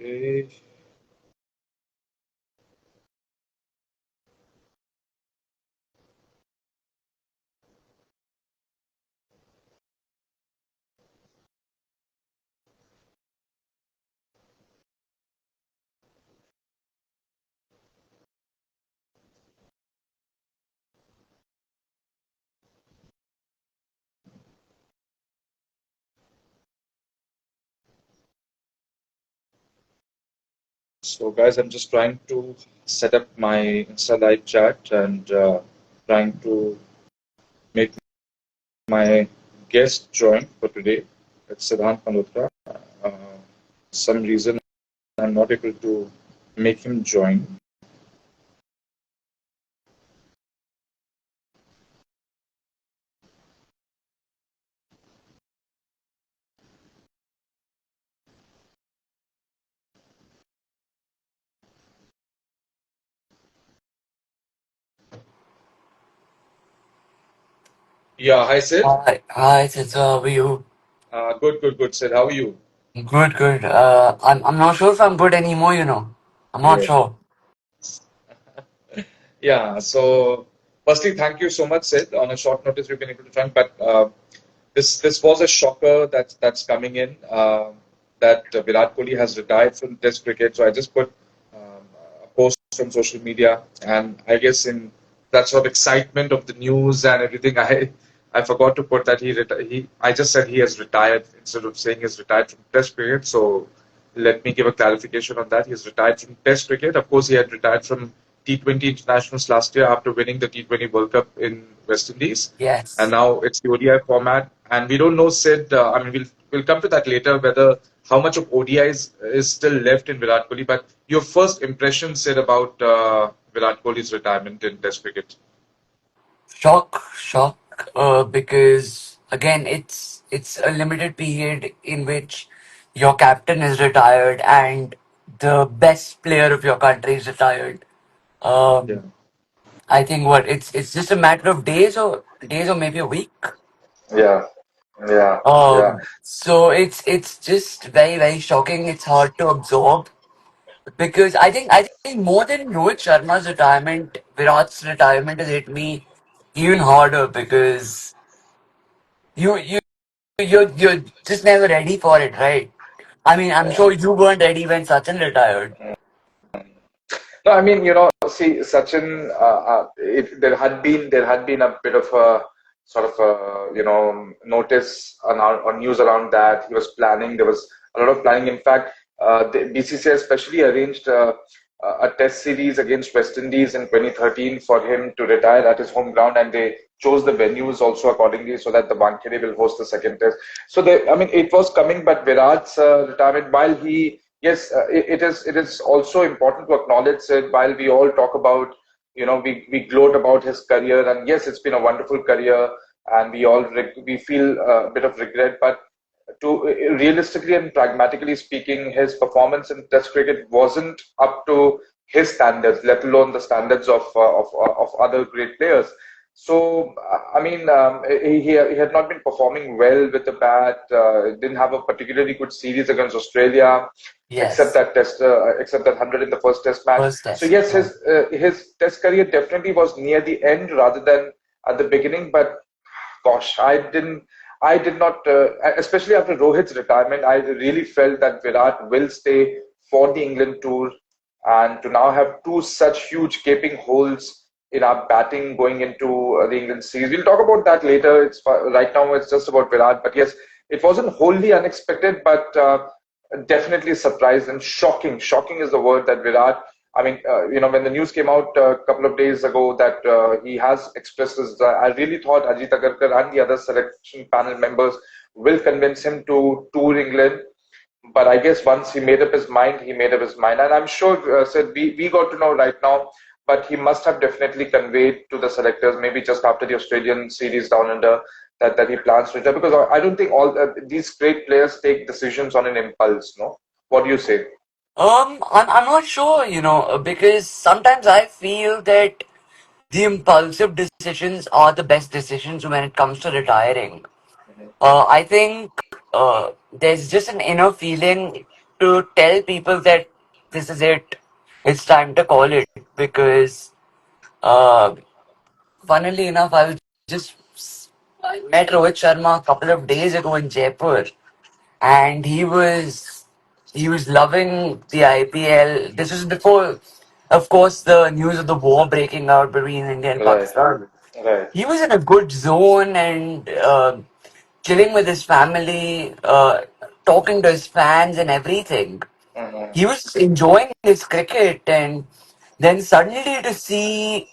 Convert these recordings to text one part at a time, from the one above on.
Okay. So, guys, I'm just trying to set up my Insta live chat and trying to make my guest join for today. It's Sidhant Malhotra. Uh, some reason I'm not able to make him join. Yeah, hi Sid. Hi, Sidhu, how are you? Good, Sid. How are you? Good, good. I'm not sure if I'm good anymore, you know. I'm not Yes. sure. Yeah, so firstly, thank you so much, Sid. On a short notice, we've been able to join, but this was a shocker that's coming in that Virat Kohli has retired from Test cricket. So I just put a post on social media, and I guess in that sort of excitement of the news and everything, I forgot to put that he I just said he has retired instead of saying he's retired from Test cricket. So let me give a clarification on that. He's retired from Test cricket. Of course, he had retired from T20 internationals last year after winning the T20 World Cup in West Indies, and Yes. now it's the ODI format. And we don't know, Sid. I mean, we'll come to that later. Whether how much of ODIs is still left in Virat Kohli. But your first impression, Sid, about Virat Kohli's retirement in Test cricket? Shock, because again, it's a limited period in which your captain is retired and the best player of your country is retired. Yeah, Um, I think what it's just a matter of days or maybe a week. yeah, yeah, yeah. So it's just very shocking. It's hard to absorb. Because I think more than Rohit Sharma's retirement, Virat's retirement has hit me even harder because you you're just never ready for it, right? I mean, I'm sure you weren't ready when Sachin retired. No, I mean, see, Sachin, there had been a bit of a sort of a, notice on news around that he was planning. There was a lot of planning. In fact, the BCCI especially arranged a test series against West Indies in 2013 for him to retire at his home ground, and they chose the venues also accordingly so that the Wankhede will host the second test. So I mean, it was coming, but Virat's retirement, while he yes, it is also important to acknowledge it while we all talk about, we gloat about his career, and yes, it's been a wonderful career, and we feel a bit of regret, but to realistically and pragmatically speaking, his performance in Test cricket wasn't up to his standards, let alone the standards of other great players. So, I mean, he had not been performing well with the bat. Didn't have a particularly good series against Australia, except Yes, that 100 in the first Test match. first So test. yes, Yeah. his Test career definitely was near the end rather than at the beginning. But gosh, I did not, especially after Rohit's retirement, I really felt that Virat will stay for the England tour, and to now have two such huge gaping holes in our batting going into the England series. We'll talk about that later. Right now it's just about Virat, but yes, it wasn't wholly unexpected, but definitely surprised and shocking. Shocking is the word that Virat. I mean, when the news came out a couple of days ago that he has expressed his, I really thought Ajit Agarkar and the other selection panel members will convince him to tour England. But I guess once he made up his mind, he made up his mind. And I'm sure, said we got to know right now, but he must have definitely conveyed to the selectors, maybe just after the Australian series down under, that he plans to retire. Because I don't think all these great players take decisions on an impulse, no? What do you say? I'm not sure, because sometimes I feel that the impulsive decisions are the best decisions when it comes to retiring. I think there's just an inner feeling to tell people that this is it. It's time to call it because, uh, funnily enough, I met Rohit Sharma a couple of days ago in Jaipur, and he was loving the IPL. This was before, of course, the news of the war breaking out between India and Right. Pakistan. Right. He was in a good zone and chilling with his family, talking to his fans and everything. Hmm. He was enjoying his cricket, and then suddenly to see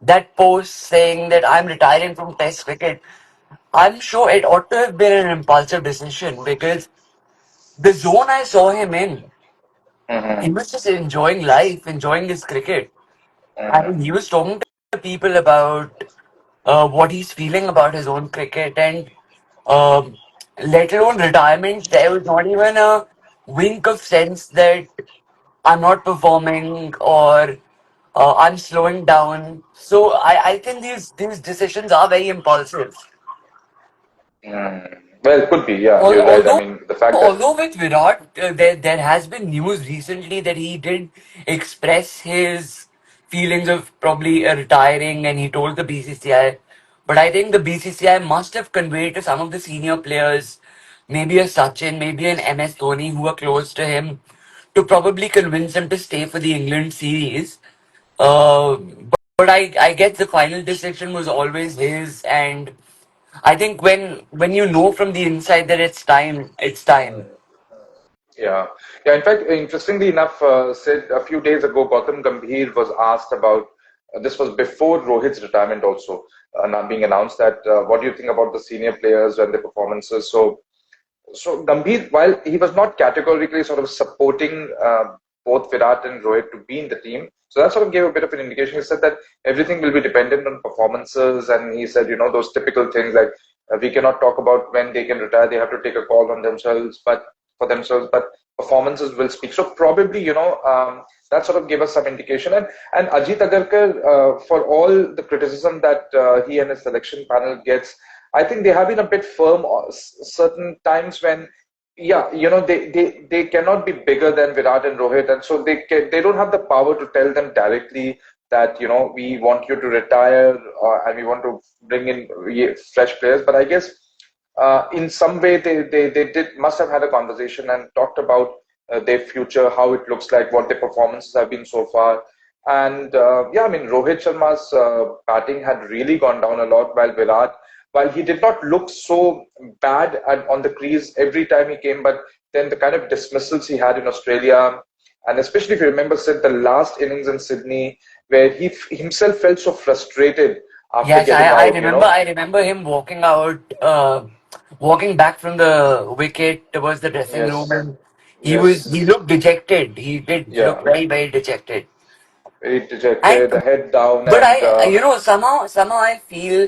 that post saying that I'm retiring from Test cricket, I'm sure it ought to have been an impulsive decision because the zone I saw him in, he Hmm. was just enjoying life, enjoying his cricket. And Hmm. he was talking to people about what he's feeling about his own cricket and um, let alone retirement. There was not even a wink of sense that I'm not performing or I'm slowing down. So I think these decisions are very impulsive. Well, it could be. Yeah, Al- you're right. I Although, mean, the fact that. although with Virat, there has been news recently that he did express his feelings of probably retiring, and he told the BCCI. But I think the BCCI must have conveyed to some of the senior players, maybe a Sachin, maybe an MS Dhoni, who are close to him, to probably convince him to stay for the England series. But I guess the final decision was always his, and I think when you know from the inside that it's time, it's time. Yeah, yeah. In fact, interestingly enough, said a few days ago, Gautam Gambhir was asked about. This was before Rohit's retirement, also now being announced. That what do you think about the senior players and their performances? So Gambhir, while he was not categorically sort of supporting both Virat and Rohit to be in the team, so that sort of gave a bit of an indication. He said that everything will be dependent on performances, and he said, those typical things like we cannot talk about when they can retire; they have to take a call on themselves, but performances will speak. So probably, that sort of gave us some indication. And Ajit Agarkar, for all the criticism that he and his selection panel gets, I think they have been a bit firm certain times when, yeah, they cannot be bigger than Virat and Rohit, and so they don't have the power to tell them directly that we want you to retire and we want to bring in fresh players. But I guess in some way they did must have had a conversation and talked about their future, how it looks like, what their performances have been so far. And yeah, I mean, Rohit Sharma's batting had really gone down a lot, while he did not look so bad on the crease every time he came, but then the kind of dismissals he had in Australia, and especially if you remember, Sid, the last innings in Sydney, where he himself felt so frustrated after Yes, getting I out, remember. I remember him walking out, walking back from the wicket towards the dressing room, Yes, and he yes, looked dejected. He did look yeah, very dejected. very And dejected, the head down, but and somehow I feel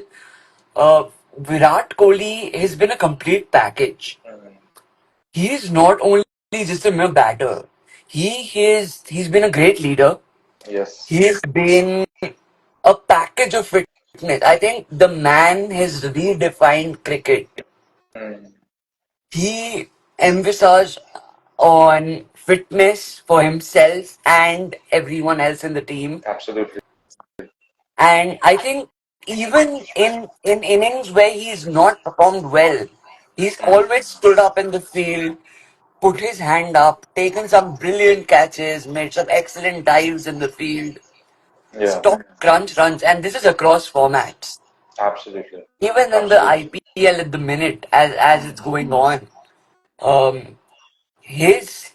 uh, Virat Kohli has been a complete package. He is not only just a mere batter. He's been a great leader. yes, He's been a package of fitness. I think the man has redefined cricket. mm, He emphasized on fitness for himself and everyone else in the team. absolutely, And I think even in innings where he's not performed well, he's always stood up in the field, put his hand up, taken some brilliant catches, made some excellent dives in the field, yeah, stopped crunch runs, and this is across formats. absolutely, Even in the absolutely, IPL at the minute, as it's going on, um, his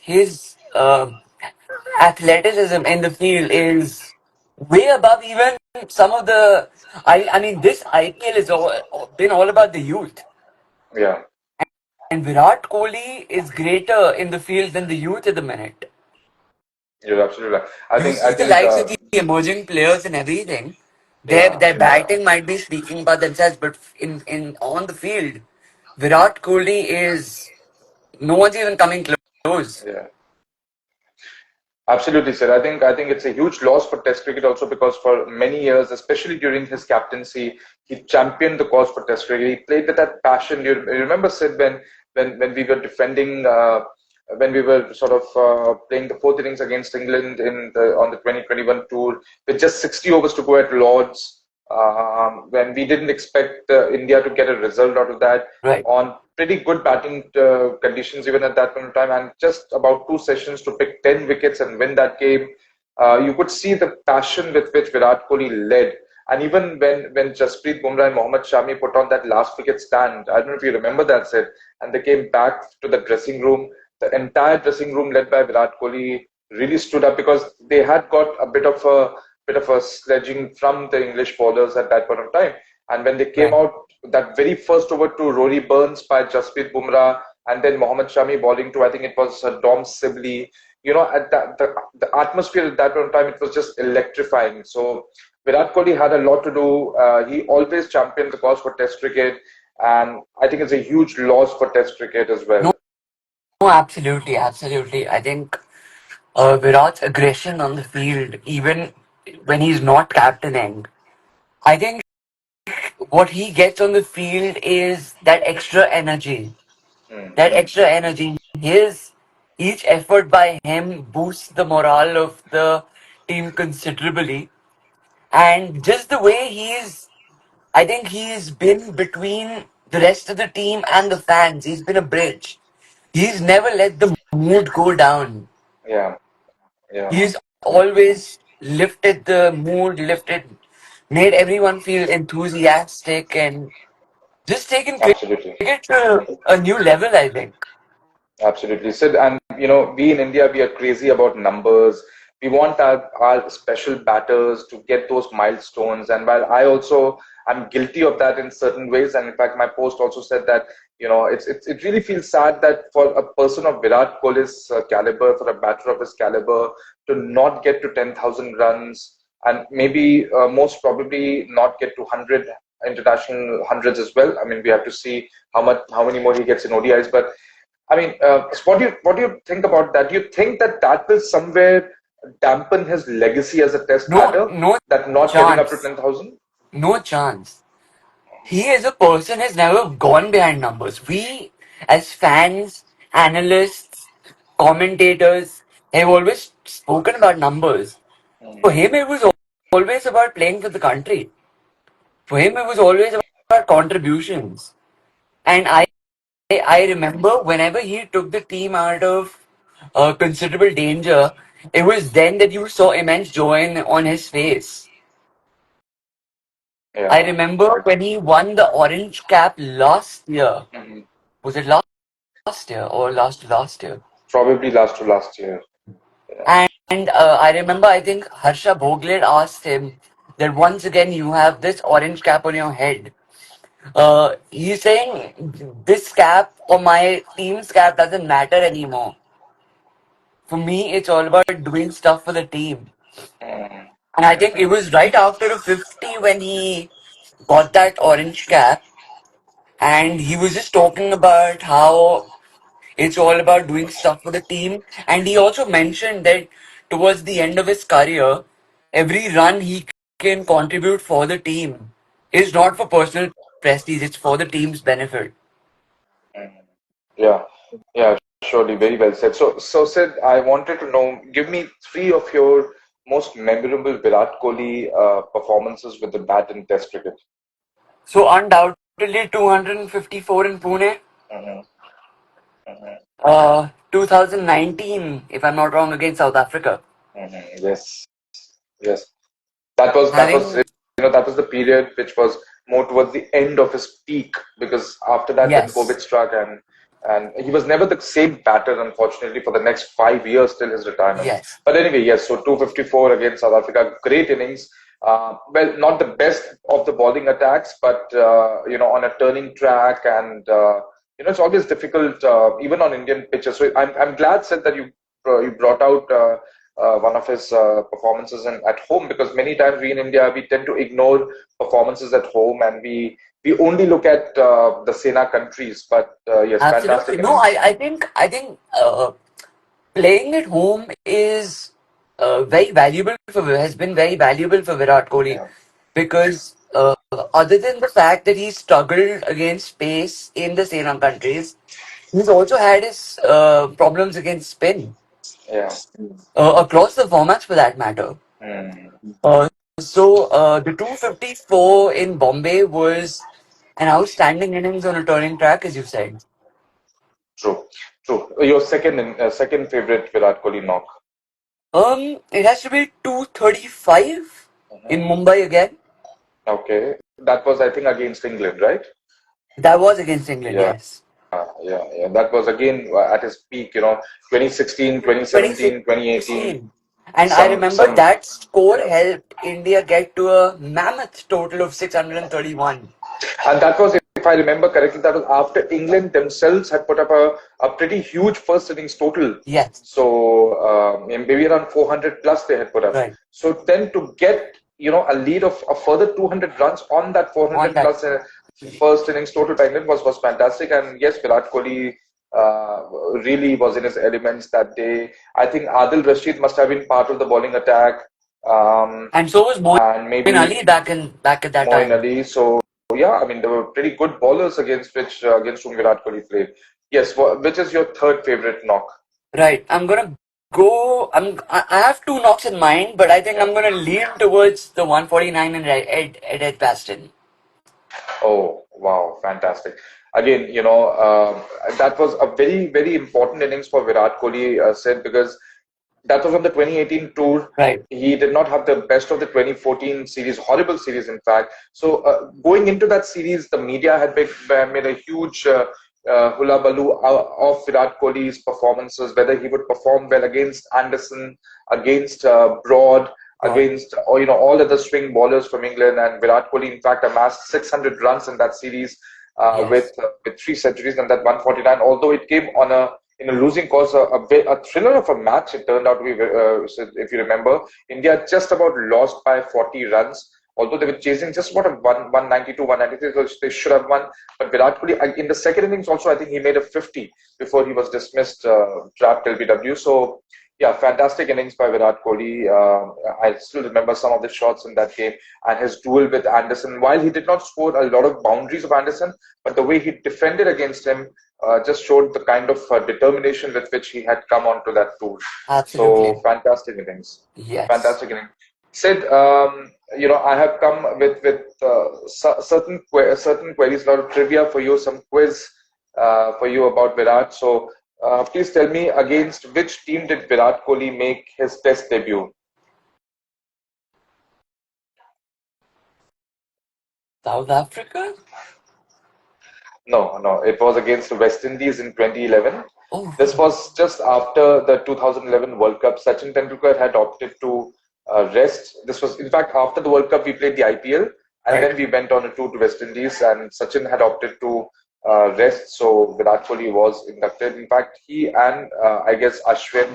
athleticism in the field is way above even some of the. I mean, this IPL is been all about the youth, yeah, and Virat Kohli is greater in the field than the youth at the minute. you're absolutely right. I You think, I see the think, likes of the emerging players and everything. yeah. Their batting might be speaking about themselves, but in on the field, Virat Kohli is no one's even coming close. Yeah, absolutely, sir. I think it's a huge loss for Test cricket also because for many years, especially during his captaincy, he championed the cause for Test cricket. He played with that passion. You remember, Sid, when we were defending. when we were sort of playing the fourth innings against England in the on the 2021 tour with just 60 overs to go at Lords, when we didn't expect India to get a result out of that Right. on pretty good batting conditions even at that point in time, and just about two sessions to pick 10 wickets and win that game. You could see the passion with which Virat Kohli led. And even when Jasprit Bumrah and Mohammad Shami put on that last wicket stand, I don't know if you remember that set, and they came back to the dressing room. The entire dressing room, led by Virat Kohli, really stood up because they had got a bit of a sledging from the English bowlers at that point of time. And when they came Right. out, that very first over to Rory Burns by Jasprit Bumrah, and then Mohammad Shami bowling to, I think it was Dom Sibley. At that the atmosphere at that point of time, it was just electrifying. So Virat Kohli had a lot to do. He always championed the cause for Test cricket, and I think it's a huge loss for Test cricket as well. No, no, absolutely, absolutely. I think Virat's aggression on the field, even when he's not captaining, I think what he gets on the field is that extra energy. That Mm, extra energy. His each effort by him boosts the morale of the team considerably. And just the way I think he's been between the rest of the team and the fans. He's been a bridge. He's never let the mood go down. yeah, yeah, He's always lifted the mood, made everyone feel enthusiastic and just taken absolutely. cricket to a new level, I think. Absolutely, Sid. And we in India, we are crazy about numbers. We want our special batters to get those milestones. And while I'm guilty of that in certain ways, and in fact, my post also said that it really feels sad that for a person of Virat Kohli's caliber, for a batter of his caliber, to not get to 10,000 runs, and maybe most probably not get to 100 international hundreds as well. I mean, we have to see how many more he gets in ODIs, but I mean, so what do you think about that? Do you think that will somewhere dampen his legacy as a Test No, batter? no That not getting up to chance. 10,000? No chance. He as a person has never gone behind numbers. We, as fans, analysts, commentators, have always spoken about numbers. For Mm, him, it was always about playing for the country. For him, it was always about contributions. And I remember whenever he took the team out of considerable danger, it was then that you saw immense joy on his face. I yeah. remember when he won the orange cap last year. Mhm. Was it last year or last year? Probably last to last year. Yeah. And I remember I think Harsha Bhogle asked him that once again you have this orange cap on your head. He's saying this cap or my team's cap doesn't matter anymore. For me, it's all about doing stuff for the team. Mm, And I think it was right after the 50 when he got that orange cap, and he was just talking about how it's all about doing stuff for the team. And he also mentioned that towards the end of his career, every run he can contribute for the team is not for personal prestige, it's for the team's benefit. mm. Yeah. Yeah. Surely, very well said. So Sid, I wanted to know, give me three of your most memorable Virat Kohli performances with the bat in Test cricket. So undoubtedly 254 in Pune, Hmm. Hmm. 2019, if I'm not wrong, against South Africa. Hmm. Yes. Yes. That was Having, that was the period which was more towards the end of his peak, because after that then COVID yes, struck, and he was never the same batter, unfortunately, for the next 5 years till his retirement. yes, But anyway, yes, so 254 against South Africa, great innings. Well, not the best of the bowling attacks, but on a turning track, and it's always difficult even on Indian pitches. So I'm glad, said that you brought out one of his performances at home, because many times we in India, we tend to ignore performances at home, and we only look at the Sena countries. But yes, absolutely. fantastic No, innings. I think playing at home is very valuable has been very valuable for Virat Kohli Yeah. because other than the fact that he struggled against pace in the Sena countries, He's also had his problems against spin Yeah. across the formats for that matter. Hmm. The 254 in Bombay was an outstanding innings on a turning track, as you said. True. True. Your second favorite Virat Kohli knock. It has to be 235 in Mhm. Mumbai again. Okay. That was, I think, against England, right? That was against England, Yeah. yes. Yeah. That was again at his peak, 2016, 2017, 2018. 2016. And I remember Some, that score yeah. helped India get to a mammoth total of 631. And that was, if I remember correctly, that was after England themselves had put up a pretty huge first innings total. Yes, So maybe around 400 plus they had put up. right. So then to get, a lead of a further 200 runs on that On 400 that. plus first innings total by England was fantastic. And yes, Virat Kohli really was in his elements that day. I think Adil Rashid must have been part of the bowling attack. Um, And so was and Moin maybe Ali back at that Moeen time. Ali. So yeah, I mean, there were pretty good bowlers against whom Virat Kohli played. Yes, which is your third favorite knock? Right. I'm gonna go. I have two knocks in mind, but I think Yeah. I'm gonna lean towards the 149 and Ed Edgbaston. Oh, wow, fantastic. Again, that was a very, very important innings for Virat Kohli, said, because that was on the 2018 tour. Right. He did not have the best of the 2014 series, horrible series, in fact. So, going into that series, the media had made a huge hula baloo of Virat Kohli's performances, whether he would perform well against Anderson, against Broad, Right. against all other swing bowlers from England. And Virat Kohli, in fact, amassed 600 runs in that series Yes. with three centuries and that 149. Although it came on a in a losing cause, a thriller of a match it turned out to be. If you remember, India just about lost by 40 runs. Although they were chasing just about a 192, 193, which they should have won. But Virat Kohli, in the second innings also, I think he made a 50 before he was dismissed, trapped LBW. So yeah, fantastic innings by Virat Kohli. I still remember some of the shots in that game and his duel with Anderson. While he did not score a lot of boundaries of Anderson, but the way he defended against him just showed the kind of determination with which he had come onto that tour. So Absolutely. fantastic innings, Yes. fantastic innings. Sid, I have come with certain queries, a lot of trivia for you, some quiz for you about Virat. So please tell me, against which team did Virat Kohli make his Test debut? South Africa? No, it was against West Indies in 2011. Oh, This was just after the 2011 World Cup. Sachin Tendulkar had opted to rest. This was, in fact, after the World Cup, we played the IPL, and right. then we went on a tour to West Indies, and Sachin had opted to rest. So Virat Kohli was inducted. In fact, he and I guess Ashwin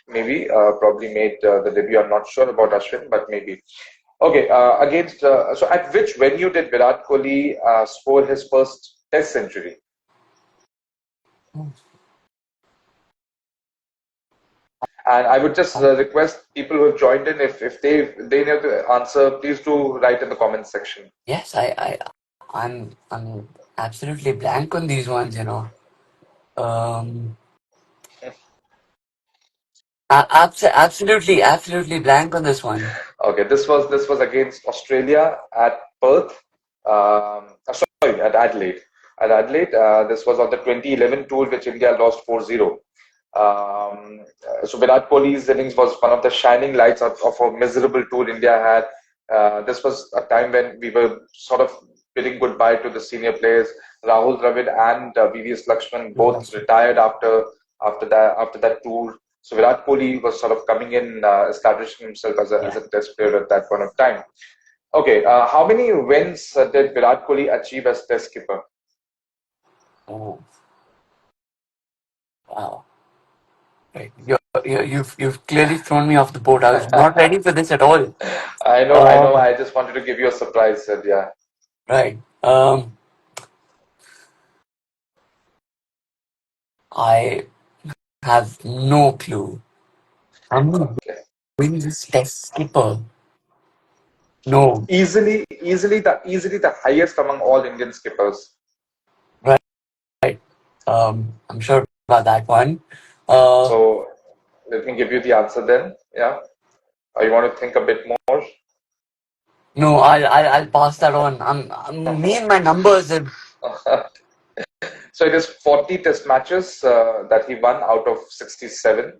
maybe probably made the debut. I'm not sure about Ashwin, but maybe. Okay, so at which venue did Virat Kohli score his first Test century? And I would just request people who have joined in, if they know the answer, please do write in the comments section. Yes, I'm absolutely blank on these ones. Um, absolutely blank on this one. Okay, this was against Australia at Perth. Sorry, at Adelaide. At Adelaide, this was on the 2011 tour, which India lost 4-0. So Virat Kohli's innings was one of the shining lights of a miserable tour India had. This was a time when we were sort of bidding goodbye to the senior players. Rahul Dravid and VVS Lakshman both retired after that tour. So Virat Kohli was sort of coming in, establishing himself as Yeah. a Test player at that point of time. Okay, how many wins did Virat Kohli achieve as Test skipper? Oh, wow. Right. You've clearly thrown me off the boat. I was not ready for this at all. I know. Um, I just wanted to give you a surprise, Sid. Yeah. right. I have no clue. I'm gonna Okay. win this test skipper. No. Easily the highest among all Indian skippers. Right. Right. I'm sure about that one. Uh, So let me give you the answer then. Yeah. Or you want to think a bit more? no, I'll pass that on. Me and my numbers are. So it is 40 test matches that he won out of 67.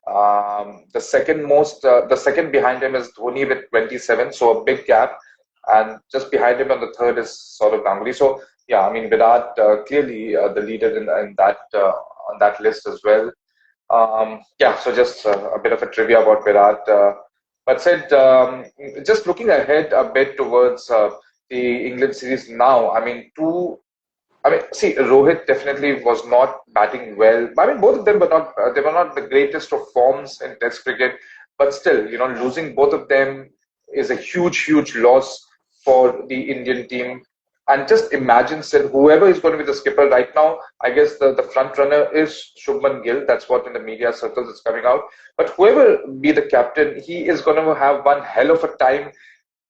The second behind him is Dhoni with 27, so a big gap. And just behind him on the third is sort of Ganguly. So yeah, I mean Virat clearly the leader in that on that list as well. Yeah, so just a bit of a trivia about Virat. But said, just looking ahead a bit towards the England series now, I mean, see, Rohit definitely was not batting well. I mean, both of them were not. They were not the greatest of forms in Test cricket, but still, losing both of them is a huge, huge loss for the Indian team. And just imagine, Sid, whoever is going to be the skipper right now, I guess the front runner is Shubman Gill. That's what in the media circles is coming out. But whoever be the captain, he is going to have one hell of a time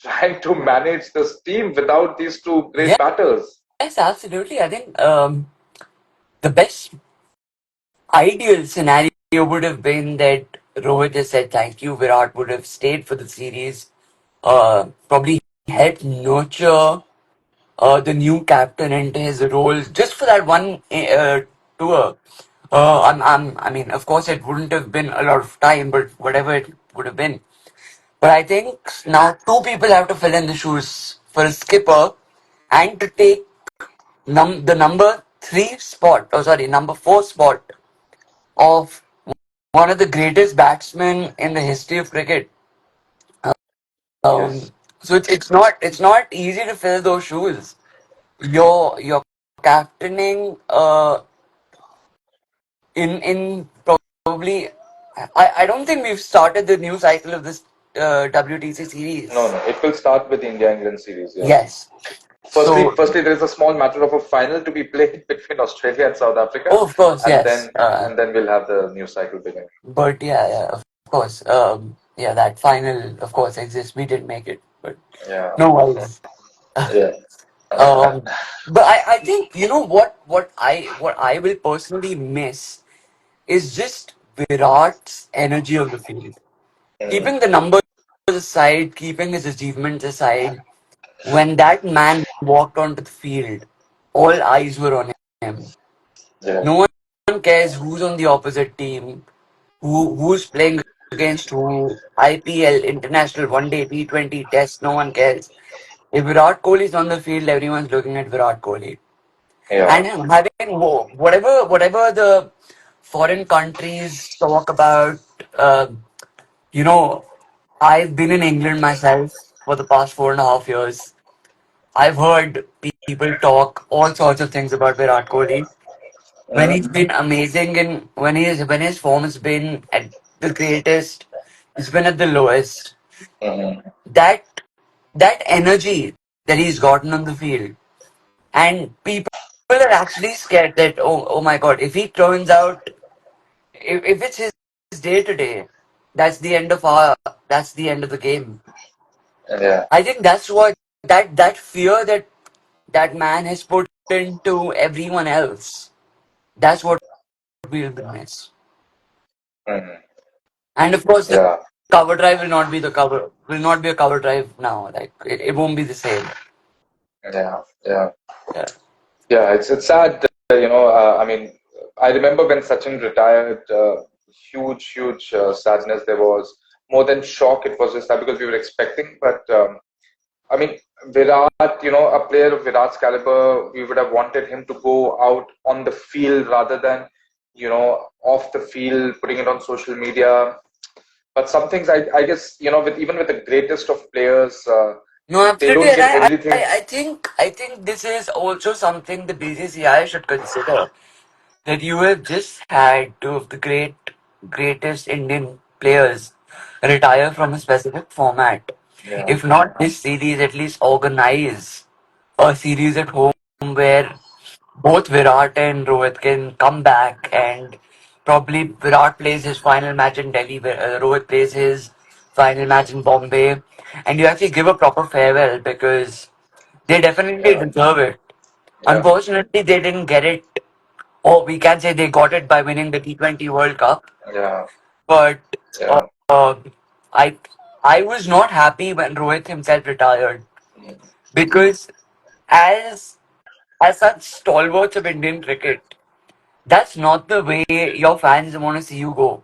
trying to manage this team without these two great batters. Yes, absolutely. I think the best ideal scenario would have been that Rohit just said thank you. Virat would have stayed for the series. Probably helped nurture the new captain into his role just for that one tour. I mean, of course, it wouldn't have been a lot of time, but whatever it would have been. But I think now two people have to fill in the shoes for a skipper and to take the number three spot, oh sorry, number four spot of one of the greatest batsmen in the history of cricket. Yes. So it's not easy to fill those shoes. You're captaining in probably I don't think we've started the new cycle of this WTC No, series. no. It will start with the India-England series. Yeah. Yes. So Firstly, there is a small matter of a final to be played between Australia and South Africa, oh, of course, and yes. then and then we'll have the new cycle begin. But yeah, yeah, of course. Yeah, that final, of course, exists. We didn't make it, but Yeah. no worries. Yeah. Um, but I think you know what I will personally miss is just Virat's energy on the field. Mm, Keeping the numbers aside, keeping his achievements aside, when that man walked onto the field, all eyes were on him. yeah. No one cares who's on the opposite team, who's playing against who, IPL, international, one day, T20, test, no one cares. If Virat Kohli is on the field, everyone's looking at Virat Kohli. Yeah. And having whatever the foreign countries talk about, uh, you know, I've been in England myself for the past 4.5 years. I've heard people talk all sorts of things about Virat Kohli when Mm, he's been amazing and when his form has been at the greatest, he's been at the lowest. mhm. That that energy that he's gotten on the field, and people are actually scared that oh my god, if he turns out, if it's his day today, that's the end of the game. Yeah. I think that's what that fear that man has put into everyone else. That's what we'll miss. Mhm. And of course, the Yeah. cover drive will not be a cover drive now. Like it won't be the same. Yeah. Yeah. Yeah. Yeah. It's sad. I mean, I remember when Sachin retired. Huge sadness there was. More than shock, it was just that because we were expecting, but. I mean, Virat, a player of Virat's caliber, we would have wanted him to go out on the field rather than, off the field, putting it on social media. But some things, I guess, with even with the greatest of players, No, they absolutely, don't and get everything. I think this is also something the BCCI should consider, that you have just had two of the greatest Indian players retire from a specific format. Yeah, If not this series, at least organize a series at home where both Virat and Rohit can come back, and probably Virat plays his final match in Delhi, where Rohit plays his final match in Bombay, and you actually give a proper farewell because they definitely yeah, deserve it. yeah. Unfortunately, they didn't get it or we can say they got it by winning the T20 World Cup. Yeah, But yeah, uh, I I was not happy when Rohit himself retired because as as such stalwarts of Indian cricket, that's not the way your fans want to see you go.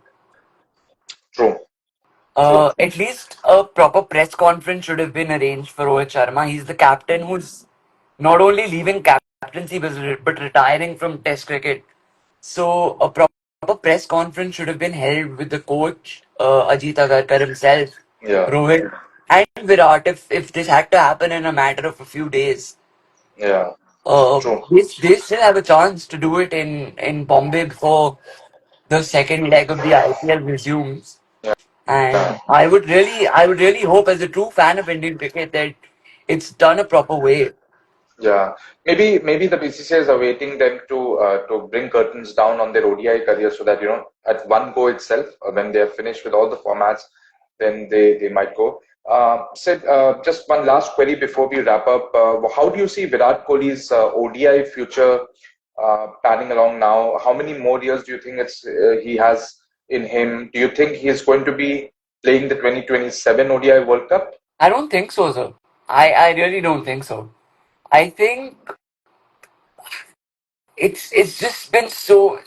true, true. At least a proper press conference should have been arranged for Rohit Sharma. He's the captain who's not only leaving captaincy but retiring from Test cricket. So a proper press conference should have been held with the coach, Ajit Agarkar himself, Yeah, Rohit, and Virat. If this had to happen in a matter of a few days, yeah, true. they still have a chance to do it in Bombay before the second leg of the IPL resumes. Yeah. And I would really hope, as a true fan of Indian cricket, that it's done a proper way. Yeah, maybe the BCCIs are waiting them to bring curtains down on their ODI career so that at one go itself, when they are finished with all the formats, then they might go. Sid, just one last query before we wrap up. How do you see Virat Kohli's ODI future panning along now? How many more years do you think he has in him? Do you think he's going to be playing the 2027 ODI World Cup? I don't think so, sir. I really don't think so. I think it's just been so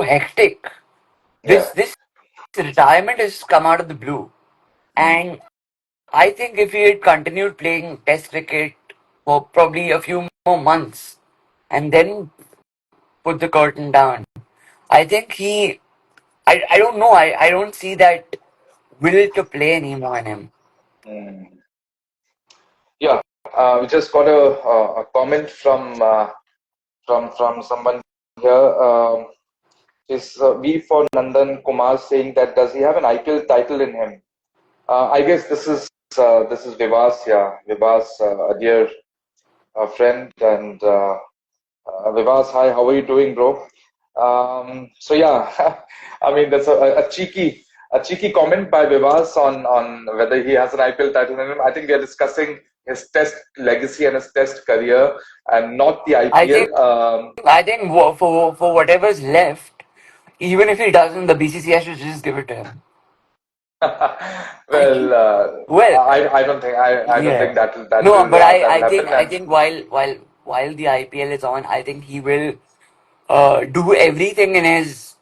hectic. Yeah. This retirement has come out of the blue, and I think if he had continued playing Test cricket for probably a few more months, and then put the curtain down, I think I don't know. I don't see that will to play anymore in him. Mm. Yeah, we just got a comment from someone here. Is V for Nandan Kumar saying that does he have an IPL title in him? I guess this is Vivas, yeah, Vivas, a dear friend, and Vivas, hi, how are you doing, bro? So yeah, I mean that's a cheeky comment by Vivas on whether he has an IPL title in him. I think we are discussing his Test legacy and his Test career, and not the I think IPL. for whatever's left, even if he doesn't, the BCCI should just give it to him. I Well, think. Well, I don't think yeah. that that No, will but that will happen. I And think while the IPL is on, I think he will do everything in his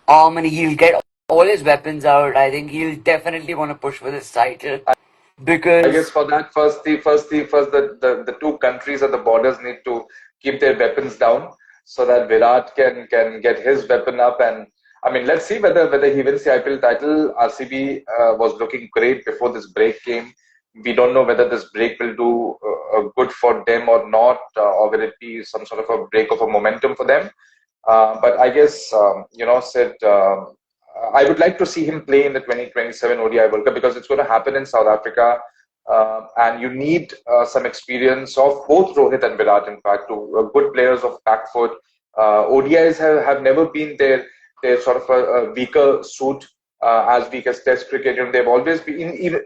arm, and he'll get all his weapons out. I think he'll definitely want to push for this title I guess because for that, the two countries at the borders need to keep their weapons down so that Virat can get his weapon up. And I mean, let's see whether he wins the IPL title. RCB was looking great before this break came. We don't know whether this break will do good for them or not, or will it be some sort of a break of a momentum for them. But I guess Sid. I would like to see him play in the 2027 ODI World Cup because it's going to happen in South Africa, and you need some experience of both Rohit and Virat. In fact, to good players of back foot. ODIs have never been their sort of a weaker suit, as weak as Test cricket. They've always been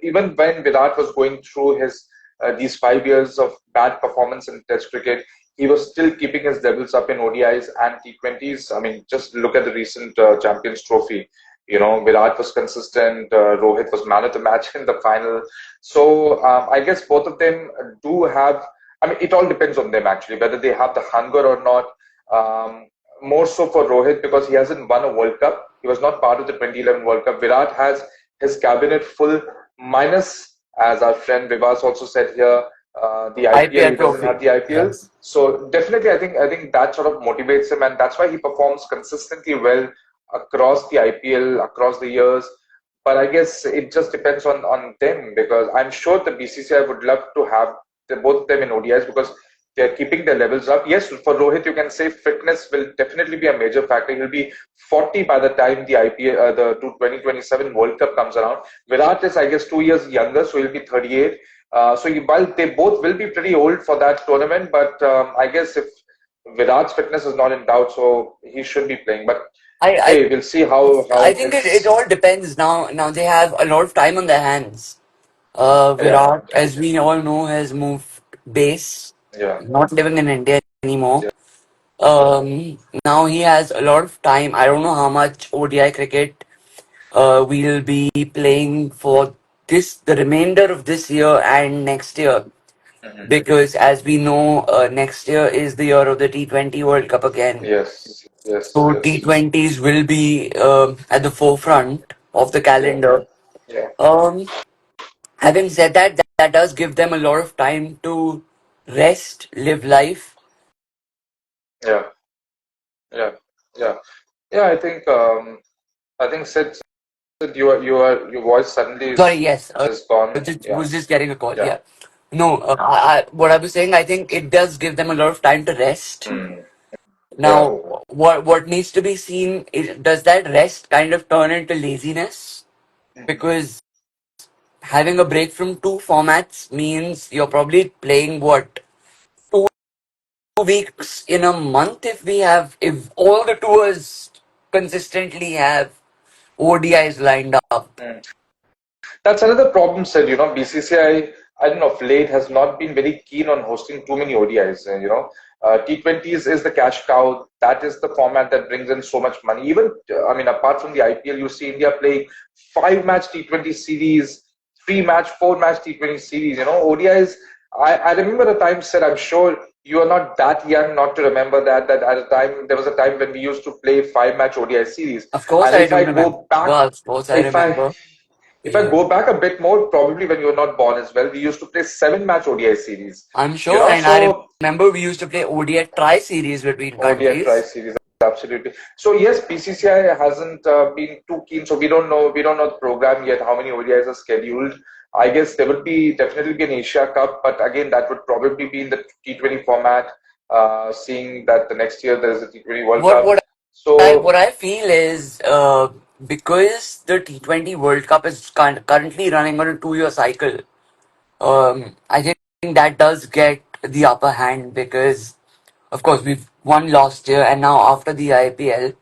even when Virat was going through his these 5 years of bad performance in Test cricket, he was still keeping his levels up in ODIs and T20s. I mean, just look at the recent Champions Trophy. Virat was consistent. Rohit was man of the match in the final. So I guess both of them do have. I mean, it all depends on them actually, whether they have the hunger or not. More so for Rohit because he hasn't won a World Cup. He was not part of the 2011 World Cup. Virat has his cabinet full, minus, as our friend Vivas also said here, the IPL. IPL He doesn't have trophy. the IPL. Yes. So definitely, I think that sort of motivates him, and that's why he performs consistently well across the IPL, across the years. But I guess it just depends on them because I'm sure the BCCI would love to have both of them in ODIs because they're keeping their levels up. Yes, for Rohit, you can say fitness will definitely be a major factor. He'll be 40 by the time the IPL, the 2027 World Cup comes around. Virat is, I guess, 2 years younger, so he'll be 38. While they both will be pretty old for that tournament, but I guess if Virat's fitness is not in doubt, so he should be playing. But I hey, we'll see how I it think it is. all depends now. Now they have a lot of time on their hands. Yeah, Virat, as we all know, has moved base, yeah, not living in India anymore. Now he has a lot of time. I don't know how much ODI cricket we'll be playing for the remainder of this year and next year, Hmm. because as we know, next year is the year of the T20 World Cup again. Yes, yes, So yes. T20s will be at the forefront of the Yeah, calendar. yeah, Um, Having said that, that does give them a lot of time to rest, live life. yeah, yeah, yeah, yeah. I think Sid, your voice suddenly Sorry, yes, is gone. Yeah. was just getting a call. Yeah. Yeah, no, what I was saying, I think it does give them a lot of time to rest. Mm. Yeah. Now, what needs to be seen is, does that rest kind of turn into laziness? Because having a break from two formats means you're probably playing what, 2 weeks in a month, if all the tours consistently have ODIs lined up. Mm. That's another problem, said, I don't know, of late has not been very keen on hosting too many ODIs. T20s is the cash cow. That is the format that brings in so much money. Even, apart from the IPL, you see India playing 5 match T20 series, 3 match, 4 match T20 series. ODIs. I remember a time, said, I'm sure you are not that young not to remember that at a time, there was a time when we used to play 5 match ODI series. Of course, And I if do I remember. go back, Of course, I if I remember. if I Yeah. go back a bit more, probably when you were not born as well, we used to play 7 match ODI series. I'm sure, and I So remember we used to play ODI tri series between ODI tri countries. series, absolutely. So yes, BCCI hasn't been too keen, so we don't know the program yet. How many ODIs are scheduled? I guess there would be definitely be an Asia Cup, but again, that would probably be in the T20 format. Seeing that the next year there is a T20 World What Cup, what what so I feel is, because the T20 World Cup is currently running on a 2 year cycle. I think that does get the upper hand because, of course, we've won last year, and now after the IPL,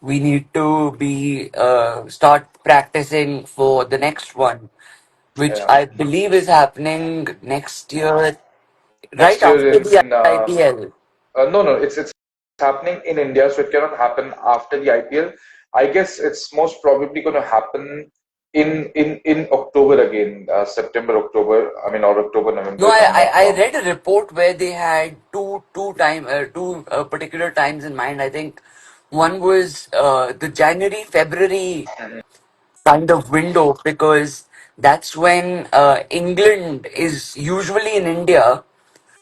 we need to be start practicing for the next one, which yeah, I believe is happening next year, right next after year the in IPL. no, it's happening in India, so it cannot happen after the IPL. I guess it's most probably going to happen in October again, September, October. Or October, November, No, if I'm not I wrong. read a report where they had two particular times in mind. I think one was the January February kind of window, because that's when England is usually in India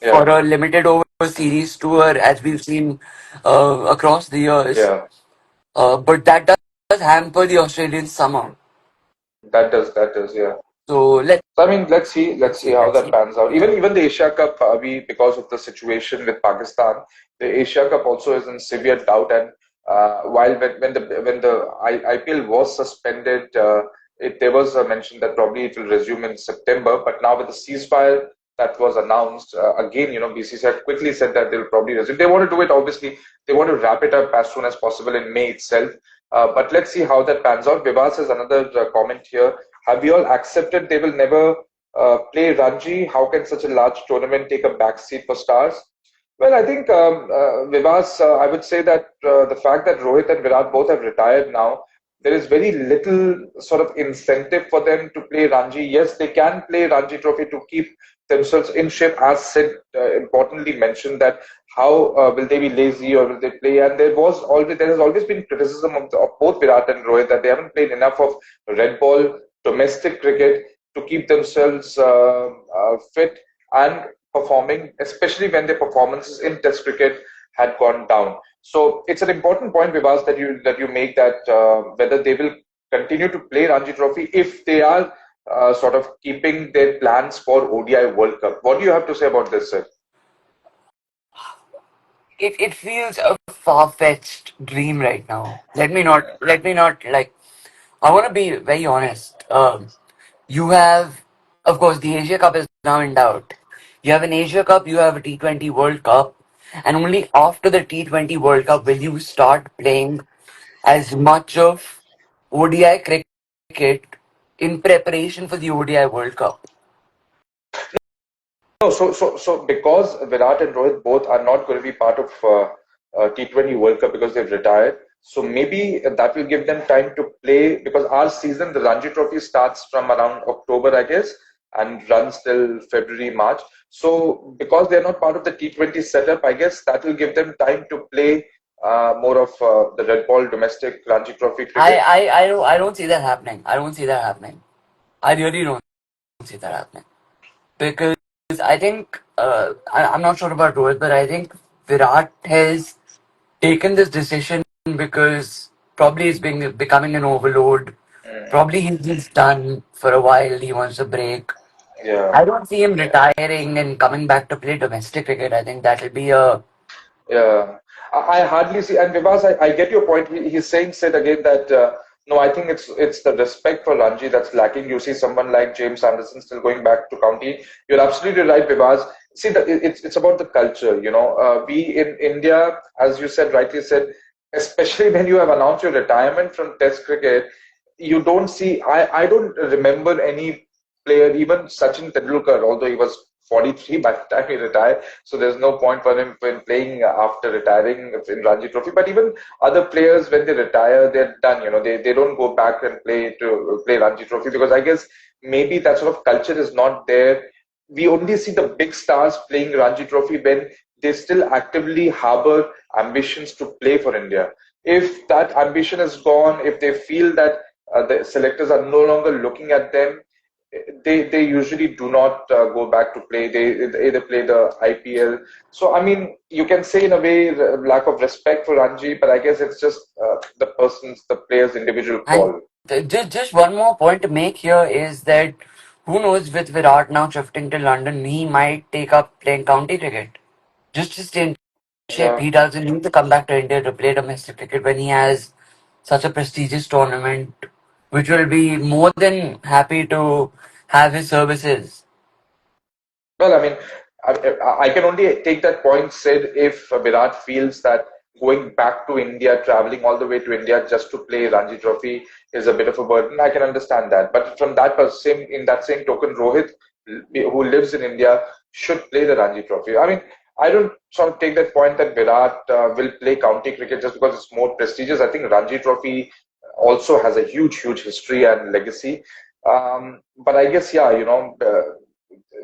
for Yeah, a limited over series tour, as we've seen across the years. yeah. But that does hamper the Australian summer. That does. Yeah. So So let's see how let's that see. pans out. Yeah. Even the Asia Cup, we because of the situation with Pakistan, the Asia Cup also is in severe doubt. And while when the IPL was suspended, there was a mention that probably it will resume in September. But now with the ceasefire that was announced, again, BCCI quickly said that they'll probably resume. They want to do it, obviously. They want to wrap it up as soon as possible in May itself. But let's see how that pans out. Vivas has another comment here. Have we all accepted they will never play Ranji? How can such a large tournament take a backseat for stars? Well, I think Vivas, I would say that the fact that Rohit and Virat both have retired now, there is very little sort of incentive for them to play Ranji. Yes, they can play Ranji Trophy to keep themselves in shape, as Sid importantly mentioned that how will they be lazy or will they play? And there has always been criticism of both Virat and Rohit that they haven't played enough of red ball domestic cricket to keep themselves fit and performing, especially when their performances in Test cricket had gone down. So it's an important point, Vivas, that you make that whether they will continue to play Ranji Trophy if they are sort of keeping their plans for ODI World Cup. What do you have to say about this, sir? It feels a far fetched dream right now. Let me not like. I want to be very honest. You have, of course, the Asia Cup is now in doubt. You have an Asia Cup, you have a T20 World Cup, and only after the T20 World Cup will you start playing as much of ODI cricket in preparation for the ODI World Cup. No, so because Virat and Rohit both are not going to be part of T20 World Cup because they've retired. So maybe that will give them time to play because our season, the Ranji Trophy, starts from around October, I guess, and runs till February, March. So because they're not part of the T20 setup, I guess that will give them time to play more of the red ball domestic Ranji Trophy cricket. I don't see that happening. I don't see that happening. I really don't see that happening because I think I'm not sure about Rohit, but I think Virat has taken this decision because probably he's being becoming an overload. Mm, Probably he's just done for a while. He wants a break. yeah. I don't see him retiring and coming back to play domestic cricket. I think that'll be a Yeah, I hardly see. And Vivas, I get your point. He's saying said again that no, I think it's the respect for Ranji that's lacking. You see someone like James Anderson still going back to county. You're absolutely right, Vivas. See, it's about the culture. We in India, as you said, rightly said, especially when you have announced your retirement from Test cricket, you don't see. I don't remember any player, even Sachin Tendulkar, although he was 43 by the time he retired. So there's no point for him when playing after retiring in Ranji Trophy. But even other players, when they retire, they're done. They don't go back and play Ranji Trophy because I guess maybe that sort of culture is not there. We only see the big stars playing Ranji Trophy when they still actively harbor ambitions to play for India. If that ambition is gone, if they feel that the selectors are no longer looking at them, they usually do not go back to play. They either play the IPL. So I mean, you can say in a way lack of respect for Ranji, but I guess it's just the player's individual and call. just one more point to make here is that who knows with Virat now shifting to London, he might take up playing county cricket just to stay in shape. Yeah. He doesn't need to come back to India to play domestic cricket when he has such a prestigious tournament, which will be more than happy to have his services. Well, I mean, I can only take that point said if Virat feels that going back to India, traveling all the way to India just to play Ranji Trophy is a bit of a burden. I can understand that. But from same in that same token, Rohit, who lives in India, should play the Ranji Trophy. I mean, I don't sort of take that point that Virat will play county cricket just because it's more prestigious. I think Ranji Trophy also has a huge history and legacy. But I guess, yeah,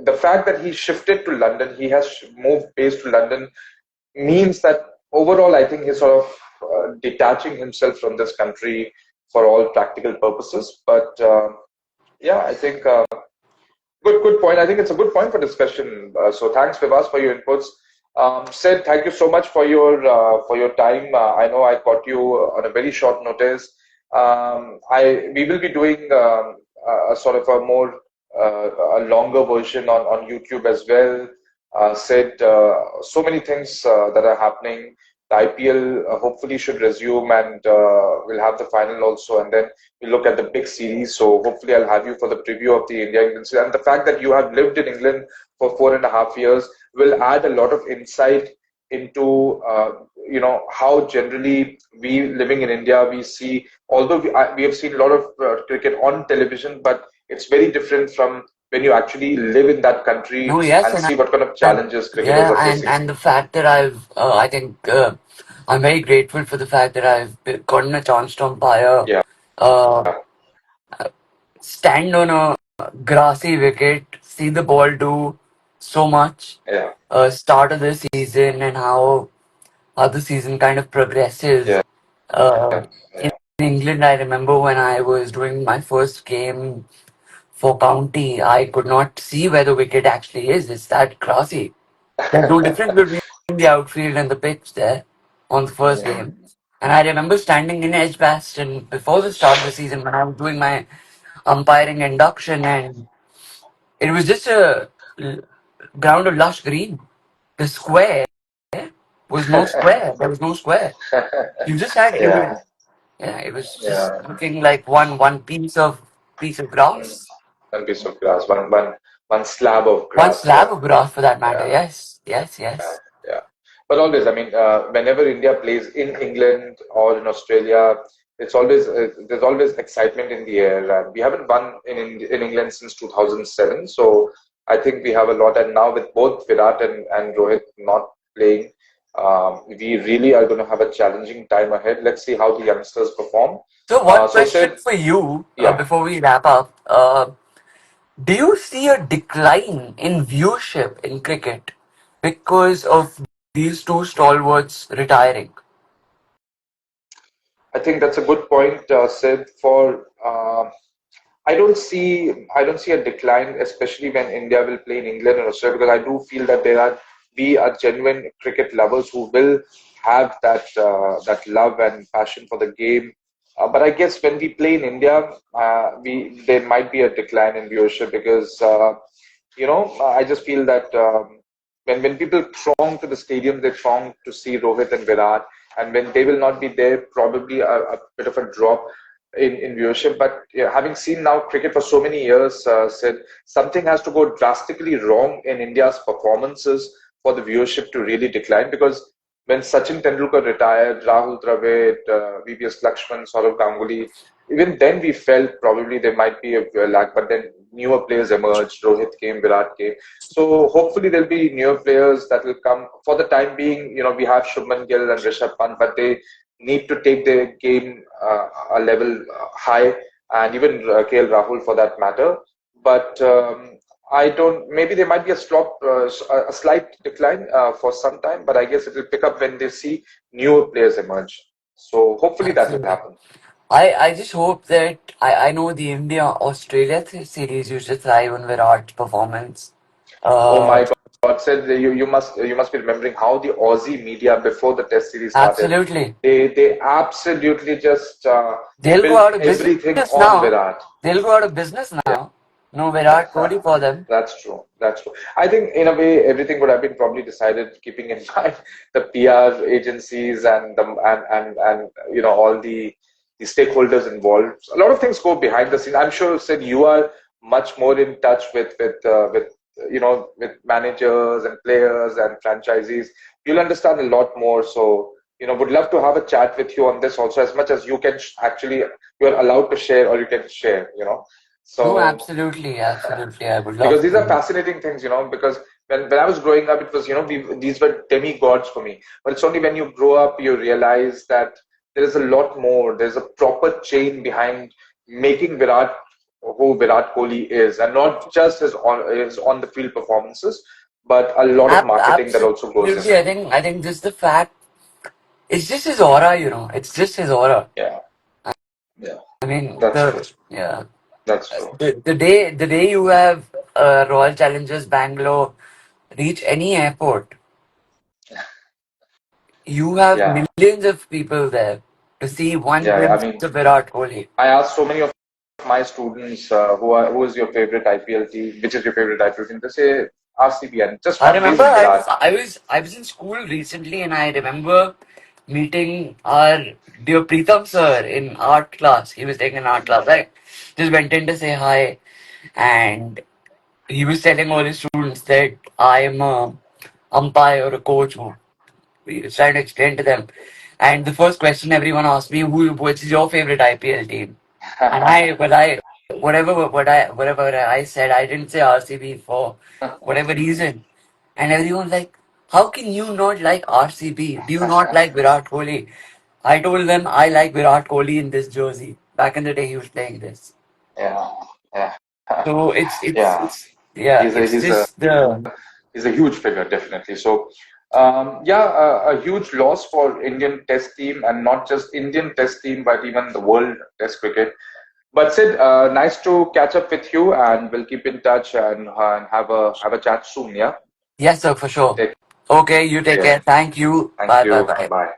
the fact that he shifted to London, he has moved base to London, means that overall, I think he's sort of detaching himself from this country for all practical purposes. But yeah, I think good point. I think it's a good point for discussion. So thanks, Vivas, for your inputs. Sid, thank you so much for your time. I know I caught you on a very short notice. I we will be doing a sort of a more a longer version on YouTube as well. Said so many things that are happening. The IPL hopefully should resume, and we'll have the final also, and then we look at the big series. So hopefully, I'll have you for the preview of the India England series. And the fact that you have lived in England for 4.5 years will add a lot of insight into how generally we living in India we see. Although we have seen a lot of cricket on television, but it's very different from when you actually live in that country No, yes, and see what kind of and challenges cricketers yeah, are and facing. and the fact that I think I'm very grateful for the fact that gotten a chance to umpire, Yeah, uh, stand on a grassy wicket, see the ball do so much, yeah, start of the season and how the season kind of progresses. yeah, Uh, in yeah. England, I remember when I was doing my first game for county, I could not see where the wicket actually is. It's that grassy. There's no difference between the outfield and the pitch there on the first Mm. game. And I remember standing in Edgbaston before the start of the season when I was doing my umpiring induction, and it was just a l- ground of lush green. The square was no square. There was no square. You just had it Yeah, was yeah, it was just yeah. looking like one piece of Mm. grass. One piece of grass, one slab of One grass. slab Yeah, of grass for that matter. yeah. Yes, yes, Yeah, yes. yeah. But always, I mean, whenever India plays in England or in Australia, it's always there's always excitement in the air. And we haven't won in England since 2007, so I think we have a lot. And now with both Virat and Rohit not playing, We really are going to have a challenging time ahead. Let's see how the youngsters perform. So, one So, question Sid, for you yeah, before we wrap up. Do you see a decline in viewership in cricket because of these two stalwarts retiring? I think that's a good point, Sid. I don't see a decline, especially when India will play in England and Australia, because I do feel that we are genuine cricket lovers who will have that love and passion for the game. But I guess when we play in India, we there might be a decline in viewership because I just feel that when people throng to the stadium, they throng to see Rohit and Virat, and when they will not be there, probably a bit of a drop in viewership. But yeah, having seen now cricket for so many years, said something has to go drastically wrong in India's performances for the viewership to really decline. Because when Sachin Tendulkar retired, Rahul Dravid, VVS Lakshman, Saurav Ganguly, even then we felt probably there might be a lack. But then newer players emerged. Rohit came, Virat came. So hopefully there'll be newer players that will come. For the time being, we have Shubman Gill and Rishabh Pant, but they need to take their game a level high, and even KL Rahul for that matter. But I don't. Maybe there might be a slight decline for some time, but I guess it will pick up when they see newer players emerge. So hopefully that will Absolutely. happen. I just hope that I know the India Australia series used to thrive on Virat's performance. Oh Uh, my God! Said you must be remembering how the Aussie media before the Test series started, Absolutely. they absolutely just They'll go built out of everything business on now. Virat. They'll go out of business Yeah. now. No Virat Kohli for them. That's true. That's true. I think in a way everything would have been probably decided keeping in mind the PR agencies and all the stakeholders involved. A lot of things go behind the scene. I'm sure, Sid, you are much more in touch with managers and players and franchisees. You'll understand a lot more. So would love to have a chat with you on this also, as much as you can actually you're allowed to share or you can share. No, So absolutely, absolutely. I would because love these are to. fascinating things, because when I was growing up, it was, these were demigods for me. But it's only when you grow up, you realize that there is a lot more. There's a proper chain behind making Virat who Virat Kohli is, and not just his on the field performances, but a lot of marketing that also goes in. Absolutely. I think just the fact it's just his aura. It's just his aura. Yeah, yeah, I mean that's true. the yeah. That's true. The day you have Royal Challengers Bangalore reach any airport, you have Yeah, millions of people there to see one yeah. I glimpse mean, of Virat Kohli. I asked so many of my students who is your favorite IPL team, which is your favorite IPL team, they say RCB, and just I one remember reason, I Virat. was I was I was in school recently, and I remember meeting our dear Preetham sir in art class. He was taking an art class. I just went in to say hi, and he was telling all his students that I am a umpire or a coach. He was trying to explain to them. And the first question everyone asked me, which is your favorite IPL team? And whatever I said, I didn't say RCB for whatever reason. And everyone's like, how can you not like RCB? Do you not like Virat Kohli? I told them I like Virat Kohli in this jersey. Back in the day, he was playing this. Yeah, yeah, So it's it's yeah. it's yeah, He's a it's he's a just the he's a huge figure, definitely. So, yeah, a huge loss for Indian Test team, and not just Indian Test team, but even the world Test cricket. But Sid, nice to catch up with you, and we'll keep in touch and have a chat soon. Yeah, yes, sir, for sure. take Okay, you take care. care. Thank you. Thank Bye, bye, you. bye. Bye.